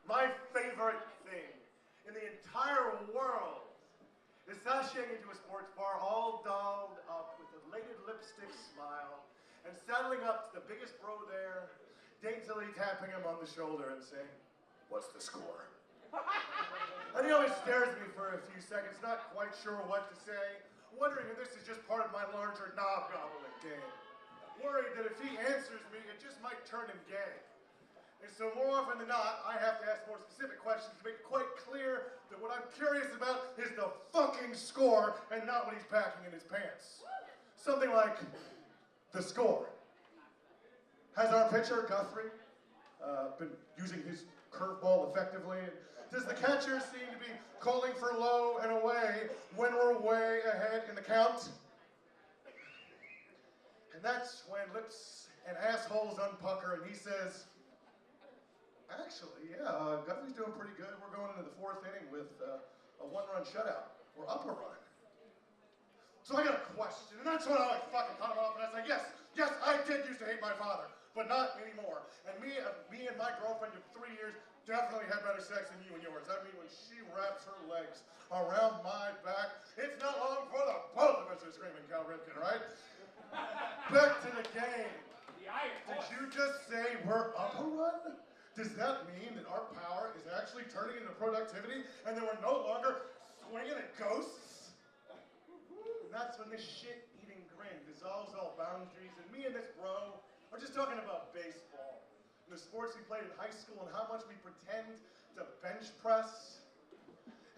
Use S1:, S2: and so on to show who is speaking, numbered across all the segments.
S1: My favorite thing in the entire world is sashaying into a sports bar all dolled up with a elated lipstick smile and saddling up to the biggest bro there, daintily tapping him on the shoulder and saying, "What's the score?" And he always stares at me for a few seconds, not quite sure what to say, wondering if this is just part of my larger knob-gobbling game. Worried that if he answers me, it just might turn him gay. And so more often than not, I have to ask more specific questions to make it quite clear that what I'm curious about is the fucking score and not what he's packing in his pants. Something like, the score. Has our pitcher, Guthrie, been using his curveball effectively? Does the catcher seem to be calling for low and away when we're way ahead in the count? And that's when lips and assholes unpucker and he says, "Actually, yeah, Guthrie's doing pretty good. We're going into the fourth inning with a one-run shutout. We're up a run." So I got a question, and that's when I fucking cut him off and I say, yes, I did used to hate my father, but not anymore. And me and my girlfriend of 3 years definitely had better sex than you and yours. I mean, when she wraps her legs around my back, it's not long before the both of us are screaming Cal Ripken, right? Back to the game. Did you just say we're up a run? Does that mean that our power is actually turning into productivity and that we're no longer swinging at ghosts? And that's when this shit-eating grin dissolves all boundaries and me and this bro are just talking about baseball and the sports we played in high school and how much we pretend to bench press.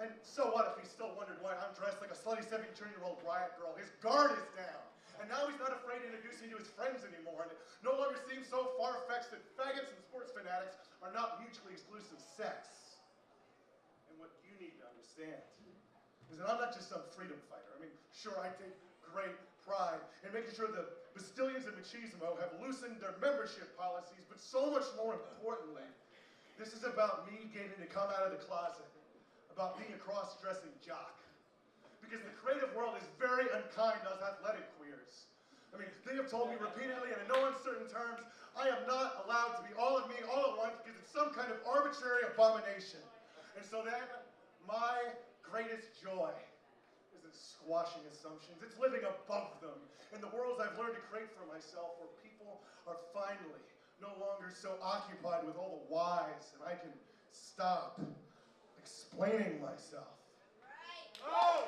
S1: And so what if he still wondered why I'm dressed like a slutty 17-year-old riot girl? His guard is down. And now he's not afraid to introduce me to his friends anymore, and it no longer seems so far-fetched that faggots and sports fanatics are not mutually exclusive sects. And what you need to understand is that I'm not just some freedom fighter. I mean, sure, I take great pride in making sure the Bastillions of Machismo have loosened their membership policies, but so much more importantly, this is about me getting to come out of the closet, about being a cross-dressing jock. Because the creative world is very unkind to us athletic queers. I mean, they have told me repeatedly and in no uncertain terms, I am not allowed to be all of me all at once because it's some kind of arbitrary abomination. And so then, my greatest joy isn't squashing assumptions, it's living above them in the worlds I've learned to create for myself where people are finally no longer so occupied with all the whys and I can stop explaining myself. Oh!